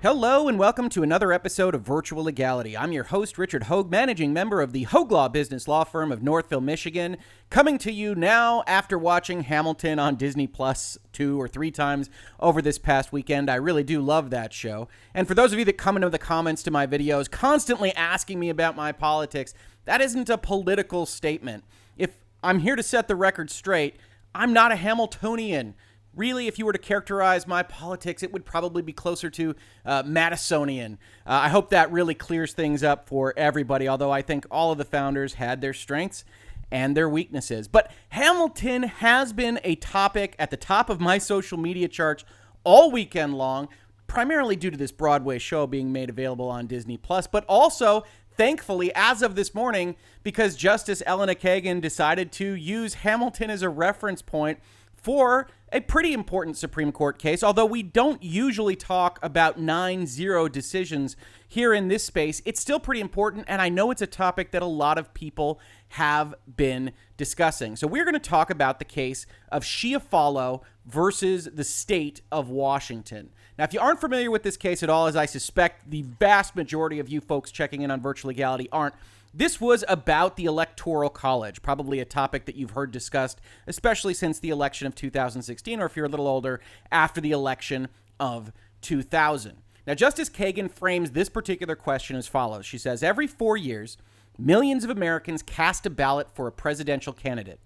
Hello and welcome to another episode of Virtual Legality. I'm your host, Richard Hoeg, managing member of the Hoeg Law business law firm of Northville, Michigan, coming to you now after watching Hamilton on Disney Plus 2 or 3 times over this past weekend. I really do love that show. And for those of you that come into the comments to my videos constantly asking me about my politics, that isn't a political statement. If I'm here to set the record straight, I'm not a Hamiltonian. Really, if you were to characterize my politics, it would probably be closer to Madisonian. I hope that really clears things up for everybody, although I think all of the founders had their strengths and their weaknesses. But Hamilton has been a topic at the top of my social media charts all weekend long, primarily due to this Broadway show being made available on Disney+, but also, thankfully, as of this morning, because Justice Elena Kagan decided to use Hamilton as a reference point for a pretty important Supreme Court case, although we don't usually talk about 9-0 decisions here in this space. It's still pretty important, and I know it's a topic that a lot of people have been discussing. So we're going to talk about the case of Chiafalo versus the state of Washington. Now, if you aren't familiar with this case at all, as I suspect the vast majority of you folks checking in on Virtual Legality aren't, this was about the Electoral College, probably a topic that you've heard discussed, especially since the election of 2016, or if you're a little older, after the election of 2000. Now, Justice Kagan frames this particular question as follows. She says, every 4 years, millions of Americans cast a ballot for a presidential candidate.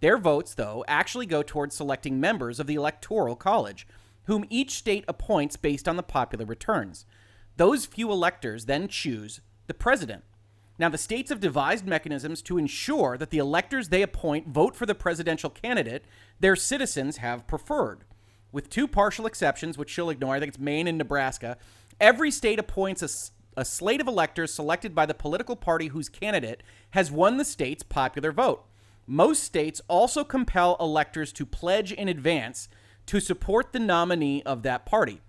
Their votes, though, actually go towards selecting members of the Electoral College, whom each state appoints based on the popular returns. Those few electors then choose the president. Now, the states have devised mechanisms to ensure that the electors they appoint vote for the presidential candidate their citizens have preferred. With 2 partial exceptions, which she'll ignore, I think it's Maine and Nebraska, every state appoints a slate of electors selected by the political party whose candidate has won the state's popular vote. Most states also compel electors to pledge in advance to support the nominee of that party.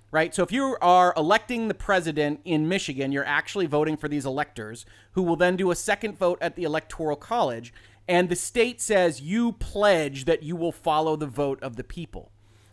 Right? So if you are electing the president in Michigan, you're actually voting for these electors who will then do a second vote at the Electoral College. And the state says you pledge that you will follow the vote of the people.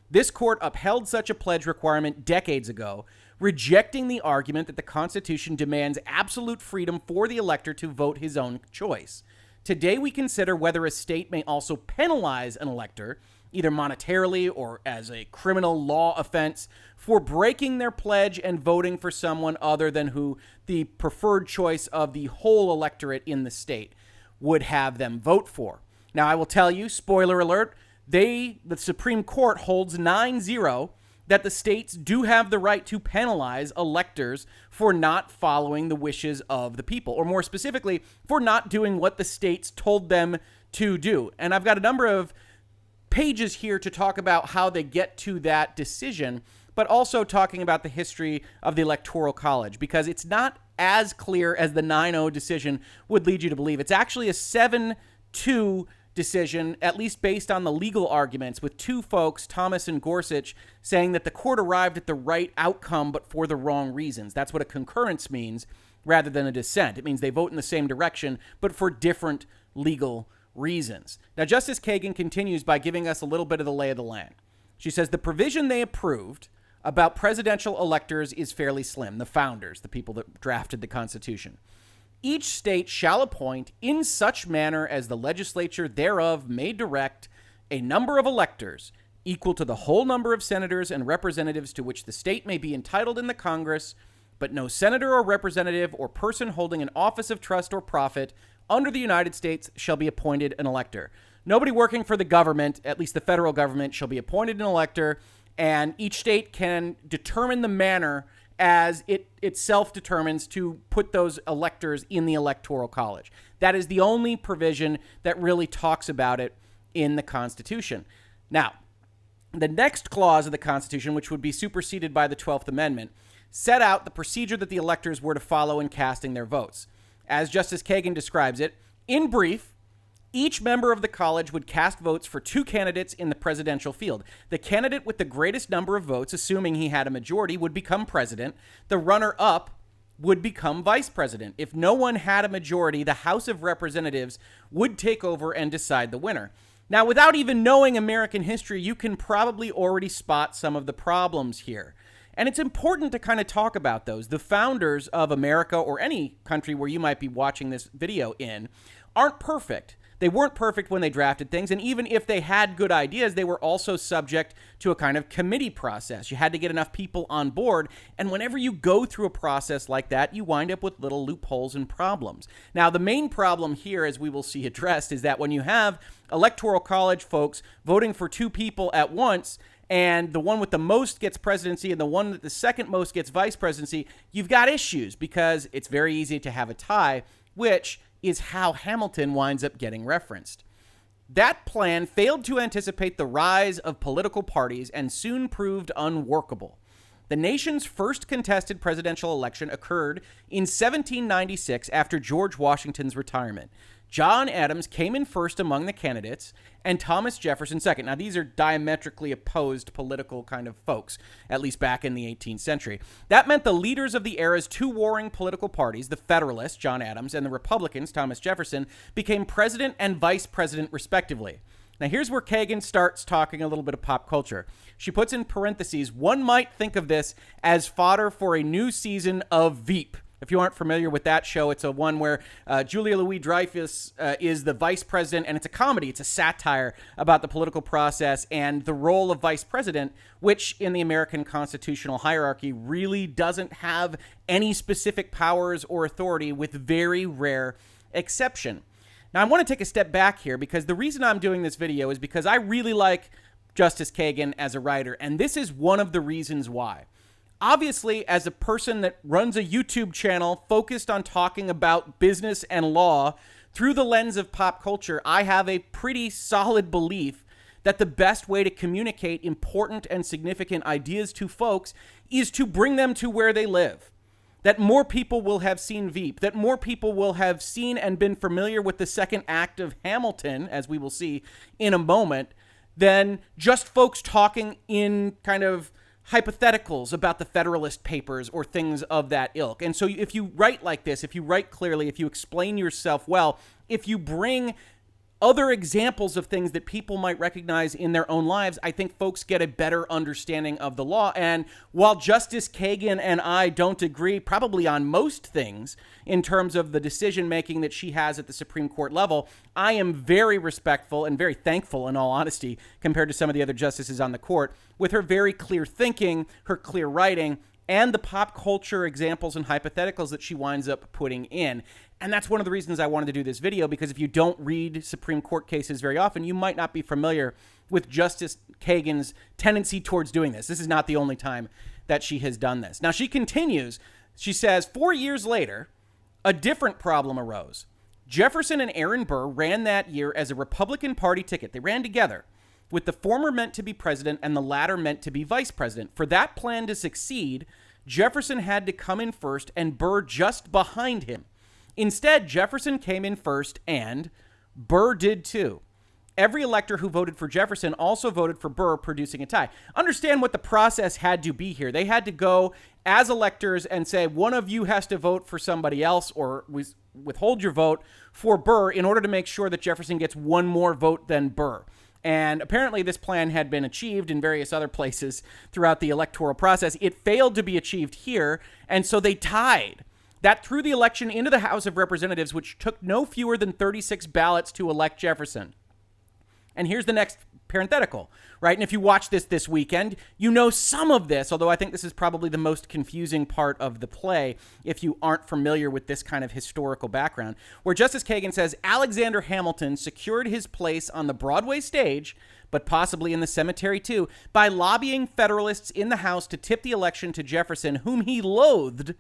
This court upheld such a pledge requirement decades ago, rejecting the argument that the Constitution demands absolute freedom for the elector to vote his own choice. Today, we consider whether a state may also penalize an elector, either monetarily or as a criminal law offense, for breaking their pledge and voting for someone other than who the preferred choice of the whole electorate in the state would have them vote for. Now, I will tell you, spoiler alert, the Supreme Court holds 9-0 that the states do have the right to penalize electors for not following the wishes of the people, or more specifically, for not doing what the states told them to do. And I've got a number of pages here to talk about how they get to that decision, but also talking about the history of the Electoral College, because it's not as clear as the 9-0 decision would lead you to believe. It's actually a 7-2 decision, at least based on the legal arguments, with 2 folks, Thomas and Gorsuch, saying that the court arrived at the right outcome but for the wrong reasons. That's what a concurrence means rather than a dissent. It means they vote in the same direction but for different legal reasons. Now, Justice Kagan continues by giving us a little bit of the lay of the land. She says the provision they approved about presidential electors is fairly slim. The founders, the people that drafted the Constitution. Each state shall appoint in such manner as the legislature thereof may direct a number of electors equal to the whole number of senators and representatives to which the state may be entitled in the Congress, but no senator or representative or person holding an office of trust or profit under the United States shall be appointed an elector. Nobody working for the government, at least the federal government, shall be appointed an elector, and each state can determine the manner as it itself determines to put those electors in the Electoral College. That is the only provision that really talks about it in the Constitution. Now, the next clause of the Constitution, which would be superseded by the 12th Amendment, set out the procedure that the electors were to follow in casting their votes. As Justice Kagan describes it, in brief, each member of the college would cast votes for 2 candidates in the presidential field. The candidate with the greatest number of votes, assuming he had a majority, would become president. The runner-up would become vice president. If no one had a majority, the House of Representatives would take over and decide the winner. Now, without even knowing American history, you can probably already spot some of the problems here. And it's important to kind of talk about those. The founders of America, or any country where you might be watching this video in, aren't perfect. They weren't perfect when they drafted things, and even if they had good ideas, they were also subject to a kind of committee process. You had to get enough people on board, and whenever you go through a process like that, you wind up with little loopholes and problems. Now, the main problem here, as we will see addressed, is that when you have Electoral College folks voting for two people at once, and the one with the most gets presidency and the one with the second most gets vice presidency, you've got issues because it's very easy to have a tie, which is how Hamilton winds up getting referenced. That plan failed to anticipate the rise of political parties and soon proved unworkable. The nation's first contested presidential election occurred in 1796 after George Washington's retirement. John Adams came in first among the candidates, and Thomas Jefferson second. Now, these are diametrically opposed political kind of folks, at least back in the 18th century. That meant the leaders of the era's two warring political parties, the Federalists, John Adams, and the Republicans, Thomas Jefferson, became president and vice president, respectively. Now, here's where Kagan starts talking a little bit of pop culture. She puts in parentheses, one might think of this as fodder for a new season of Veep. If you aren't familiar with that show, it's a one where Julia Louis-Dreyfus is the vice president, and it's a comedy. It's a satire about the political process and the role of vice president, which in the American constitutional hierarchy really doesn't have any specific powers or authority, with very rare exception. Now, I want to take a step back here because the reason I'm doing this video is because I really like Justice Kagan as a writer, and this is one of the reasons why. Obviously, as a person that runs a YouTube channel focused on talking about business and law through the lens of pop culture, I have a pretty solid belief that the best way to communicate important and significant ideas to folks is to bring them to where they live. That more people will have seen Veep, that more people will have seen and been familiar with the second act of Hamilton, as we will see in a moment, than just folks talking in kind of hypotheticals about the Federalist Papers or things of that ilk. And so if you write like this, if you write clearly, if you explain yourself well, if you bring other examples of things that people might recognize in their own lives, I think folks get a better understanding of the law. And while Justice Kagan and I don't agree probably on most things in terms of the decision making that she has at the Supreme Court level, I am very respectful and very thankful, in all honesty, compared to some of the other justices on the court, with her very clear thinking, her clear writing, and the pop culture examples and hypotheticals that she winds up putting in. And that's one of the reasons I wanted to do this video, because if you don't read Supreme Court cases very often, you might not be familiar with Justice Kagan's tendency towards doing this. This is not the only time that she has done this. Now, she continues. She says, 4 years later, a different problem arose. Jefferson and Aaron Burr ran that year as a Republican Party ticket. They ran together, with the former meant to be president and the latter meant to be vice president. For that plan to succeed, Jefferson had to come in first and Burr just behind him. Instead, Jefferson came in first and Burr did too. Every elector who voted for Jefferson also voted for Burr, producing a tie. Understand what the process had to be here. They had to go as electors and say, one of you has to vote for somebody else or withhold your vote for Burr in order to make sure that Jefferson gets one more vote than Burr. And apparently this plan had been achieved in various other places throughout the electoral process. It failed to be achieved here, and so they tied. That threw the election into the House of Representatives, which took no fewer than 36 ballots to elect Jefferson. And here's the next parenthetical, right? And if you watch this weekend, you know some of this, although I think this is probably the most confusing part of the play if you aren't familiar with this kind of historical background, where Justice Kagan says Alexander Hamilton secured his place on the Broadway stage, but possibly in the cemetery too, by lobbying Federalists in the House to tip the election to Jefferson, whom he loathed,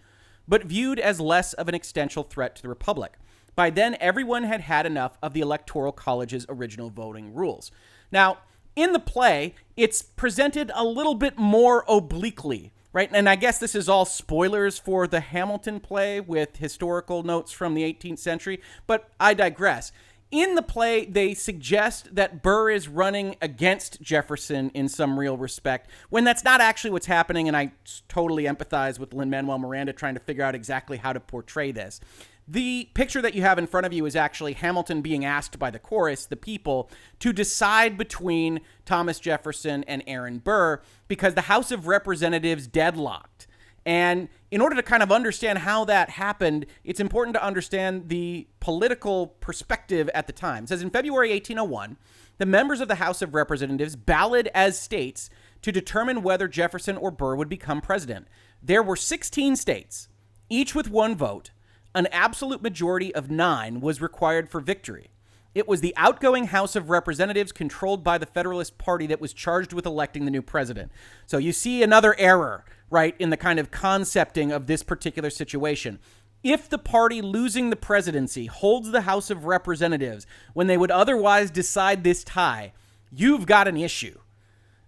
but viewed as less of an existential threat to the Republic. By then, everyone had had enough of the Electoral College's original voting rules. Now, in the play, it's presented a little bit more obliquely, right? And I guess this is all spoilers for the Hamilton play with historical notes from the 18th century, but I digress. In the play, they suggest that Burr is running against Jefferson in some real respect, when that's not actually what's happening, and I totally empathize with Lin-Manuel Miranda trying to figure out exactly how to portray this. The picture that you have in front of you is actually Hamilton being asked by the chorus, the people, to decide between Thomas Jefferson and Aaron Burr because the House of Representatives deadlocked. And in order to kind of understand how that happened, it's important to understand the political perspective at the time. It says in February 1801, the members of the House of Representatives balloted as states to determine whether Jefferson or Burr would become president. There were 16 states, each with one vote. An absolute majority of 9 was required for victory. It was the outgoing House of Representatives controlled by the Federalist Party that was charged with electing the new president. So you see another error, right, in the kind of concepting of this particular situation. If the party losing the presidency holds the House of Representatives when they would otherwise decide this tie, you've got an issue.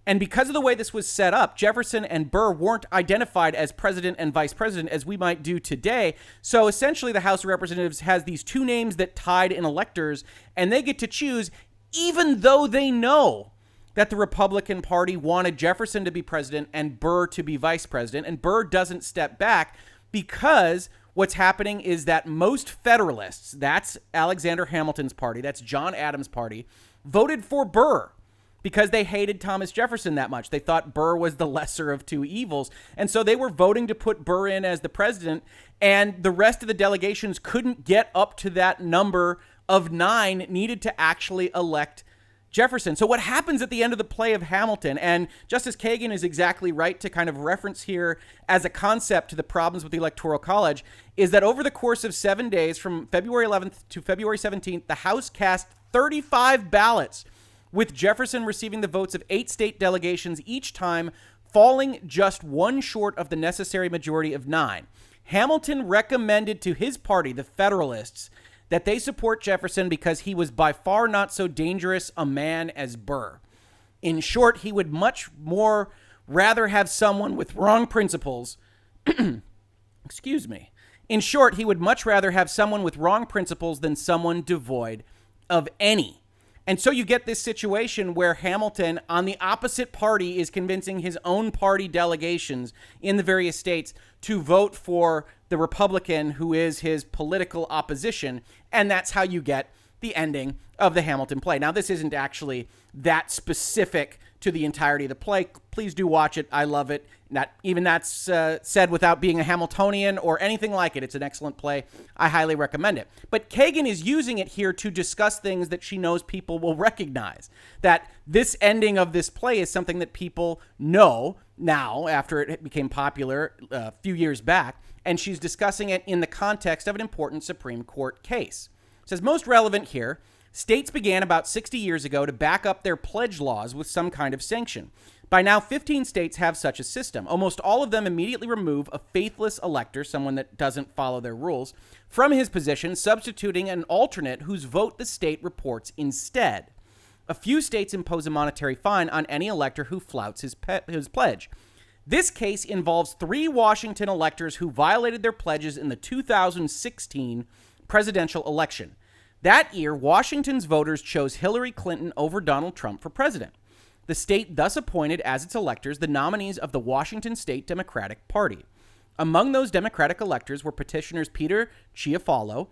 And because of the way this was set up, Jefferson and Burr weren't identified as president and vice president as we might do today. So essentially, the House of Representatives has these two names that tied in electors, and they get to choose even though they know that the Republican Party wanted Jefferson to be president and Burr to be vice president. And Burr doesn't step back because what's happening is that most Federalists, that's Alexander Hamilton's party, that's John Adams' party, voted for Burr, because they hated Thomas Jefferson that much. They thought Burr was the lesser of two evils. And so they were voting to put Burr in as the president, and the rest of the delegations couldn't get up to that number of 9 needed to actually elect Jefferson. So what happens at the end of the play of Hamilton, and Justice Kagan is exactly right to kind of reference here as a concept to the problems with the Electoral College, is that over the course of 7 days, from February 11th to February 17th, the House cast 35 ballots, with Jefferson receiving the votes of 8 state delegations each time, falling just one short of the necessary majority of 9. Hamilton recommended to his party, the Federalists, that they support Jefferson because he was by far not so dangerous a man as Burr. In short, he would much more rather have someone with wrong principles. Excuse me. In short, he would much rather have someone with wrong principles than someone devoid of any. And so you get this situation where Hamilton, on the opposite party, is convincing his own party delegations in the various states to vote for the Republican who is his political opposition. And that's how you get the ending of the Hamilton play. Now, this isn't actually that specific to the entirety of the play. Please do watch it. I love it. That's said without being a Hamiltonian or anything like it. It's an excellent play. I highly recommend it. But Kagan is using it here to discuss things that she knows people will recognize. That this ending of this play is something that people know now after it became popular a few years back. And she's discussing it in the context of an important Supreme Court case. It says, most relevant here, states began about 60 years ago to back up their pledge laws with some kind of sanction. By now, 15 states have such a system. Almost all of them immediately remove a faithless elector, someone that doesn't follow their rules, from his position, substituting an alternate whose vote the state reports instead. A few states impose a monetary fine on any elector who flouts his pledge. This case involves 3 Washington electors who violated their pledges in the 2016 presidential election. That year, Washington's voters chose Hillary Clinton over Donald Trump for president. The state thus appointed as its electors the nominees of the Washington State Democratic Party. Among those Democratic electors were petitioners Peter Chiafalo,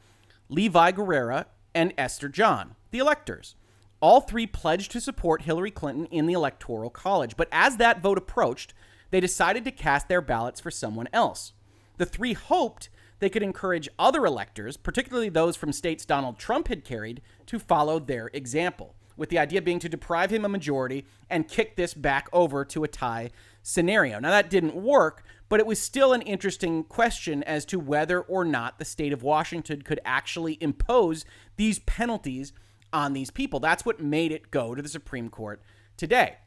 Levi Guerrera, and Esther John, the electors. All 3 pledged to support Hillary Clinton in the Electoral College, but as that vote approached, they decided to cast their ballots for someone else. The 3 hoped they could encourage other electors, particularly those from states Donald Trump had carried, to follow their example, with the idea being to deprive him a majority and kick this back over to a tie scenario. Now, that didn't work, but it was still an interesting question as to whether or not the state of Washington could actually impose these penalties on these people. That's what made it go to the Supreme Court today.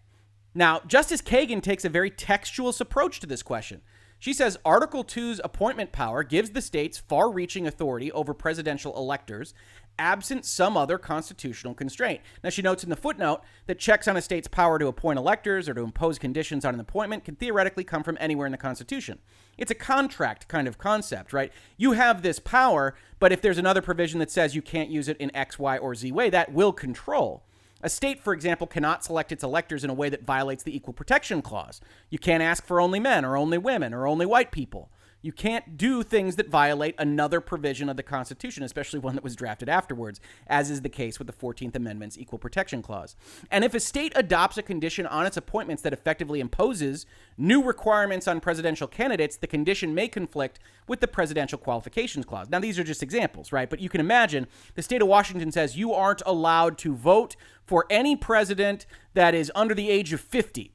Now, Justice Kagan takes a very textualist approach to this question. She says Article 2's appointment power gives the states far-reaching authority over presidential electors, absent some other constitutional constraint. Now, she notes in the footnote that checks on a state's power to appoint electors or to impose conditions on an appointment can theoretically come from anywhere in the Constitution. It's a contract kind of concept, right? You have this power, but if there's another provision that says you can't use it in X, Y, or Z way, that will control. A state, for example, cannot select its electors in a way that violates the Equal Protection Clause. You can't ask for only men or only women or only white people You can't do things that violate another provision of the Constitution, especially one that was drafted afterwards, as is the case with the 14th Amendment's Equal Protection Clause. And if a state adopts a condition on its appointments that effectively imposes new requirements on presidential candidates, the condition may conflict with the Presidential Qualifications Clause. Now, these are just examples, right? But you can imagine the state of Washington says you aren't allowed to vote for any president that is under the age of 50.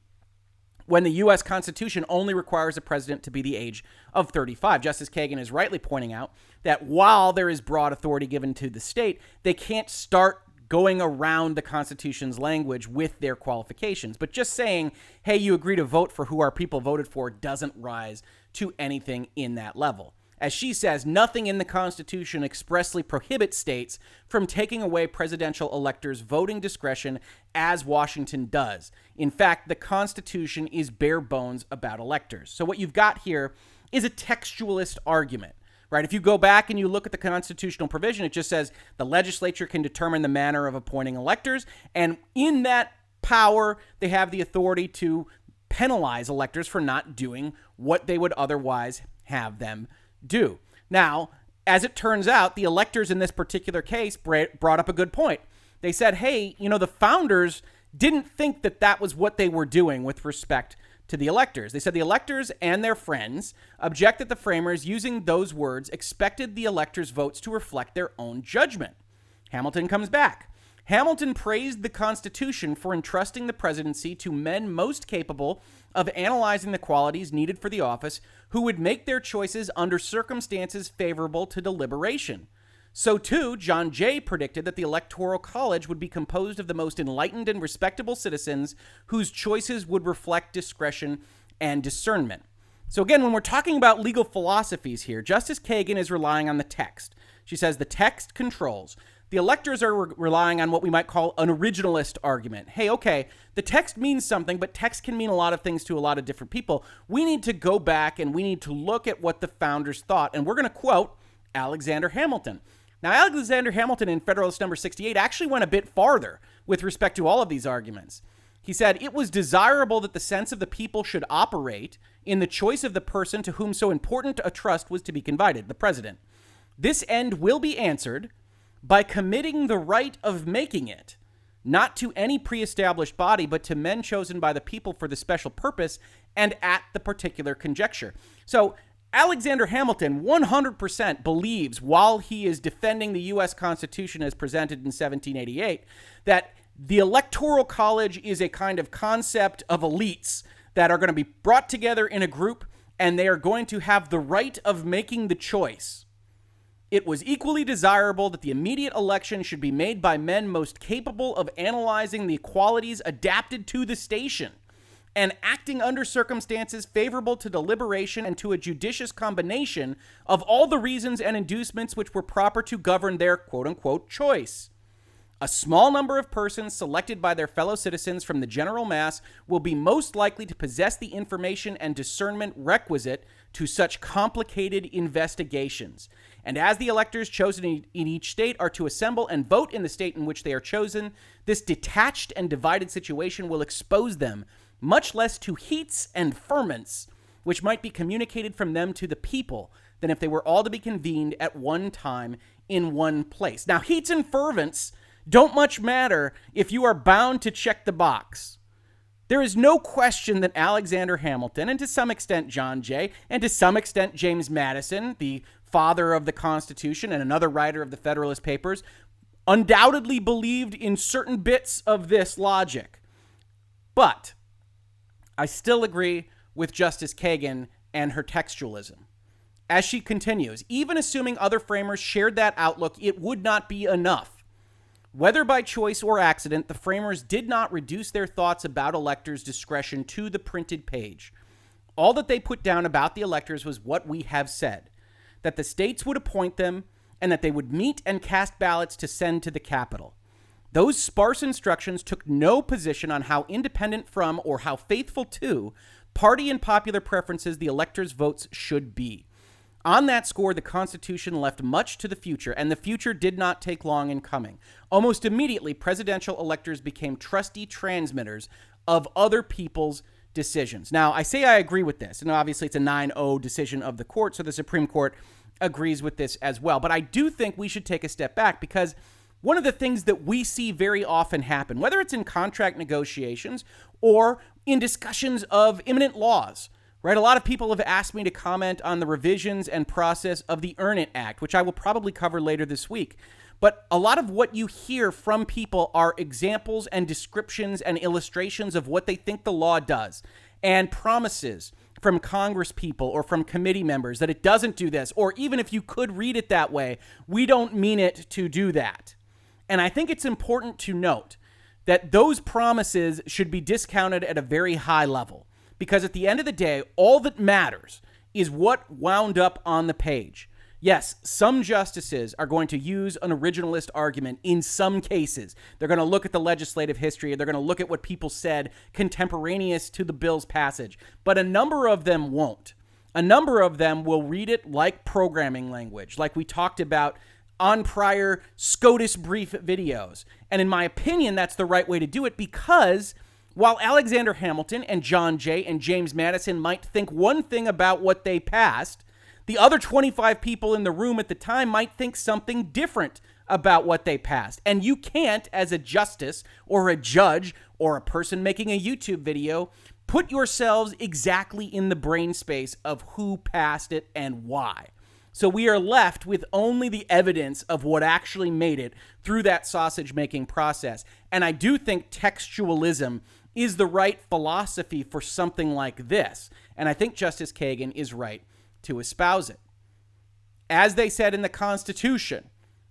When the U.S. Constitution only requires a president to be the age of 35. Justice Kagan is rightly pointing out that while there is broad authority given to the state, they can't start going around the Constitution's language with their qualifications. But just saying, hey, you agree to vote for who our people voted for doesn't rise to anything in that level. As she says, nothing in the Constitution expressly prohibits states from taking away presidential electors' voting discretion as Washington does. In fact, the Constitution is bare bones about electors. So what you've got here is a textualist argument, right? If you go back and you look at the constitutional provision, it just says the legislature can determine the manner of appointing electors. And in that power, they have the authority to penalize electors for not doing what they would otherwise have them do. Now, as it turns out, the electors in this particular case brought up a good point. They said, hey, the founders didn't think that that was what they were doing with respect to the electors. They said the electors and their friends object that the framers, using those words, expected the electors' votes to reflect their own judgment. Hamilton comes back. Hamilton praised the Constitution for entrusting the presidency to men most capable of analyzing the qualities needed for the office, who would make their choices under circumstances favorable to deliberation. So, too, John Jay predicted that the Electoral College would be composed of the most enlightened and respectable citizens whose choices would reflect discretion and discernment. So, again, when we're talking about legal philosophies here, Justice Kagan is relying on the text. She says the text controls. The electors are relying on what we might call an originalist argument. Hey, okay, the text means something, but text can mean a lot of things to a lot of different people. We need to go back and we need to look at what the founders thought. And we're going to quote Alexander Hamilton. Now, Alexander Hamilton in Federalist number 68 actually went a bit farther with respect to all of these arguments. He said, it was desirable that the sense of the people should operate in the choice of the person to whom so important a trust was to be confided, the president. This end will be answered by committing the right of making it, not to any pre-established body, but to men chosen by the people for the special purpose and at the particular conjuncture. So Alexander Hamilton 100% believes, while he is defending the U.S. Constitution as presented in 1788, that the Electoral College is a kind of concept of elites that are going to be brought together in a group, and they are going to have the right of making the choice. It was equally desirable that the immediate election should be made by men most capable of analyzing the qualities adapted to the station and acting under circumstances favorable to deliberation and to a judicious combination of all the reasons and inducements which were proper to govern their quote-unquote choice. A small number of persons selected by their fellow citizens from the general mass will be most likely to possess the information and discernment requisite to such complicated investigations. And as the electors chosen in each state are to assemble and vote in the state in which they are chosen, this detached and divided situation will expose them much less to heats and ferments, which might be communicated from them to the people, than if they were all to be convened at one time in one place. Now, heats and fervents don't much matter if you are bound to check the box. There is no question that Alexander Hamilton, and to some extent John Jay, and to some extent James Madison, the father of the Constitution and another writer of the Federalist Papers, undoubtedly believed in certain bits of this logic. But I still agree with Justice Kagan and her textualism. As she continues, even assuming other framers shared that outlook, it would not be enough. Whether by choice or accident, the framers did not reduce their thoughts about electors' discretion to the printed page. All that they put down about the electors was what we have said, that the states would appoint them and that they would meet and cast ballots to send to the capital. Those sparse instructions took no position on how independent from or how faithful to party and popular preferences the electors' votes should be. On that score, the Constitution left much to the future, and the future did not take long in coming. Almost immediately, presidential electors became trusty transmitters of other people's decisions. Now, I say I agree with this, and obviously it's a 9-0 decision of the court, so the Supreme Court agrees with this as well. But I do think we should take a step back, because one of the things that we see very often happen, whether it's in contract negotiations or in discussions of imminent laws, right? A lot of people have asked me to comment on the revisions and process of the Earn It Act, which I will probably cover later this week. But a lot of what you hear from people are examples and descriptions and illustrations of what they think the law does, and promises from Congress people or from committee members that it doesn't do this, or even if you could read it that way, we don't mean it to do that. And I think it's important to note that those promises should be discounted at a very high level, because at the end of the day, all that matters is what wound up on the page. Yes, some justices are going to use an originalist argument in some cases. They're going to look at the legislative history. They're going to look at what people said contemporaneous to the bill's passage. But a number of them won't. A number of them will read it like programming language, like we talked about on prior SCOTUS brief videos. And in my opinion, that's the right way to do it, because while Alexander Hamilton and John Jay and James Madison might think one thing about what they passed, the other 25 people in the room at the time might think something different about what they passed. And you can't, as a justice or a judge or a person making a YouTube video, put yourselves exactly in the brain space of who passed it and why. So we are left with only the evidence of what actually made it through that sausage-making process. And I do think textualism is the right philosophy for something like this. And I think Justice Kagan is right to espouse it. As they said in the Constitution,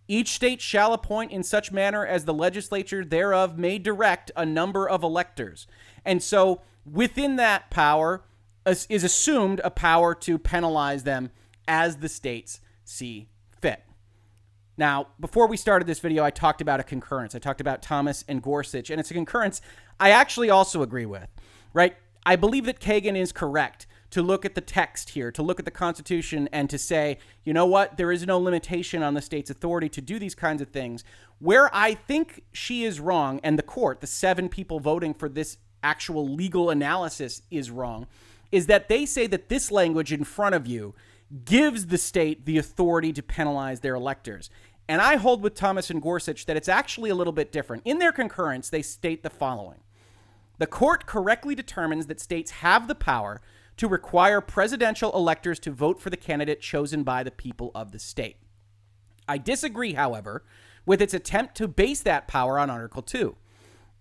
each state shall appoint in such manner as the legislature thereof may direct a number of electors. And so within that power is assumed a power to penalize them as the states see fit. Now, before we started this video, I talked about a concurrence. I talked about Thomas and Gorsuch, and it's a concurrence I actually also agree with, right? I believe that Kagan is correct to look at the text here, to look at the Constitution and to say, you know what, there is no limitation on the state's authority to do these kinds of things. Where I think she is wrong, and the court, the 7 people voting for this actual legal analysis is wrong, is that they say that this language in front of you gives the state the authority to penalize their electors. And I hold with Thomas and Gorsuch that it's actually a little bit different. In their concurrence, they state the following: the court correctly determines that states have the power to require presidential electors to vote for the candidate chosen by the people of the state. I disagree, however, with its attempt to base that power on Article 2.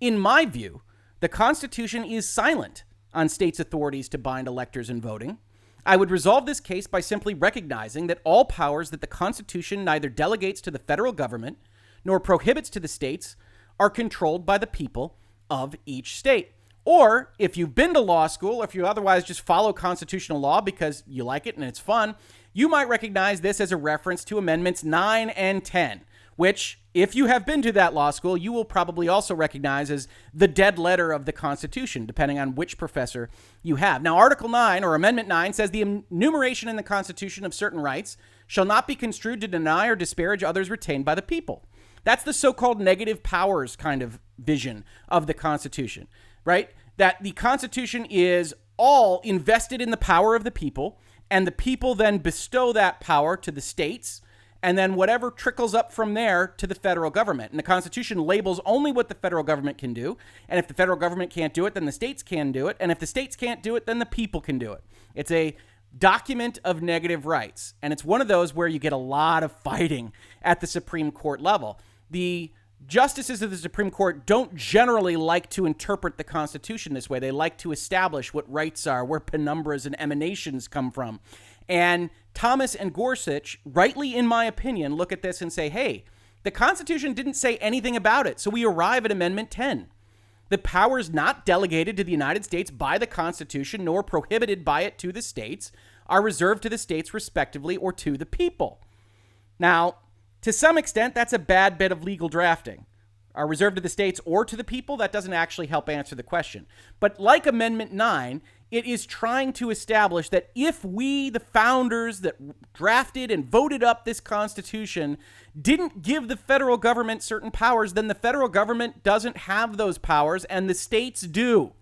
In my view, the Constitution is silent on states' authorities to bind electors in voting. I would resolve this case by simply recognizing that all powers that the Constitution neither delegates to the federal government nor prohibits to the states are controlled by the people of each state. Or if you've been to law school, or if you otherwise just follow constitutional law because you like it and it's fun, you might recognize this as a reference to Amendments 9 and 10, which, if you have been to that law school, you will probably also recognize as the dead letter of the Constitution, depending on which professor you have. Now, Article 9, or Amendment 9, says the enumeration in the Constitution of certain rights shall not be construed to deny or disparage others retained by the people. That's the so-called negative powers kind of vision of the Constitution, right? That the Constitution is all invested in the power of the people, and the people then bestow that power to the states, and then whatever trickles up from there to the federal government. And the Constitution labels only what the federal government can do. And if the federal government can't do it, then the states can do it. And if the states can't do it, then the people can do it. It's a document of negative rights. And it's one of those where you get a lot of fighting at the Supreme Court level. The justices of the Supreme Court don't generally like to interpret the Constitution this way. They like to establish what rights are, where penumbras and emanations come from. And Thomas and Gorsuch, rightly in my opinion, look at this and say, hey, the Constitution didn't say anything about it. So we arrive at Amendment 10. The powers not delegated to the United States by the Constitution nor prohibited by it to the states are reserved to the states respectively or to the people. Now, to some extent, that's a bad bit of legal drafting. Are reserved to the states or to the people? That doesn't actually help answer the question. But like Amendment 9, it is trying to establish that if we, the founders that drafted and voted up this Constitution, didn't give the federal government certain powers, then the federal government doesn't have those powers and the states do.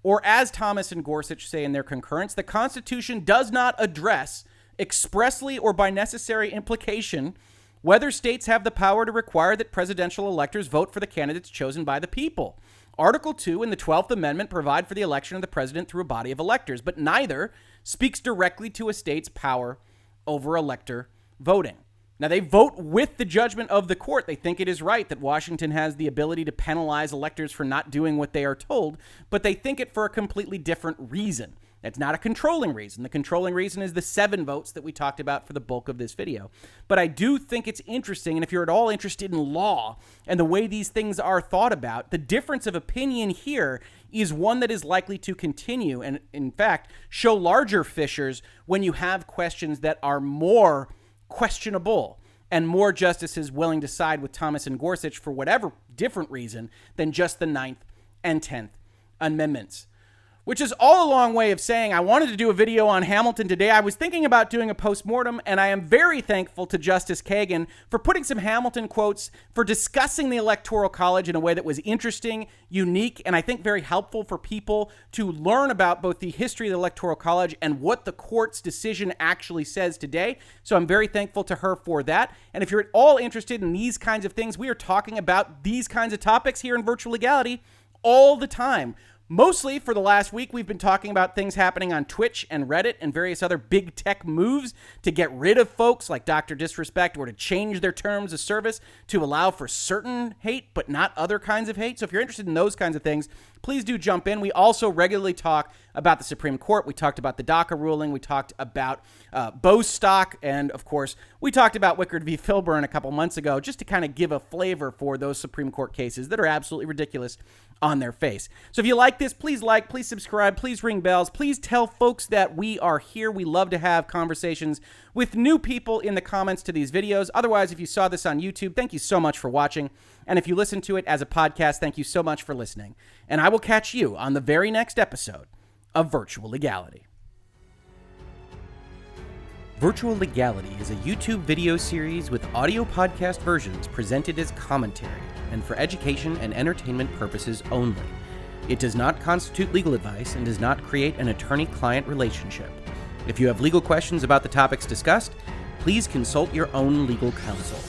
Or as Thomas and Gorsuch say in their concurrence, the Constitution does not address expressly or by necessary implication whether states have the power to require that presidential electors vote for the candidates chosen by the people. Article 2 in the 12th Amendment provide for the election of the president through a body of electors, but neither speaks directly to a state's power over elector voting. Now, they vote with the judgment of the court. They think it is right that Washington has the ability to penalize electors for not doing what they are told, but they think it for a completely different reason. It's not a controlling reason. The controlling reason is the 7 votes that we talked about for the bulk of this video. But I do think it's interesting, and if you're at all interested in law and the way these things are thought about, the difference of opinion here is one that is likely to continue and, in fact, show larger fissures when you have questions that are more questionable and more justices willing to side with Thomas and Gorsuch for whatever different reason than just the 9th and 10th Amendments. Which is all a long way of saying I wanted to do a video on Hamilton today. I was thinking about doing a postmortem, and I am very thankful to Justice Kagan for putting some Hamilton quotes, for discussing the Electoral College in a way that was interesting, unique, and I think very helpful for people to learn about both the history of the Electoral College and what the court's decision actually says today. So I'm very thankful to her for that. And if you're at all interested in these kinds of things, we are talking about these kinds of topics here in Virtual Legality all the time. Mostly for the last week, we've been talking about things happening on Twitch and Reddit and various other big tech moves to get rid of folks like Dr. Disrespect or to change their terms of service to allow for certain hate but not other kinds of hate. So if you're interested in those kinds of things, please do jump in. We also regularly talk about the Supreme Court. We talked about the DACA ruling. We talked about Bostock. And, of course, we talked about Wickard v. Filburn a couple months ago just to kind of give a flavor for those Supreme Court cases that are absolutely ridiculous on their face. So if you like this, please like, please subscribe, please ring bells. Please tell folks that we are here. We love to have conversations with new people in the comments to these videos. Otherwise, if you saw this on YouTube, thank you so much for watching. And if you listen to it as a podcast, thank you so much for listening. And I will catch you on the very next episode of Virtual Legality. Virtual Legality is a YouTube video series with audio podcast versions presented as commentary and for education and entertainment purposes only. It does not constitute legal advice and does not create an attorney-client relationship. If you have legal questions about the topics discussed, please consult your own legal counsel.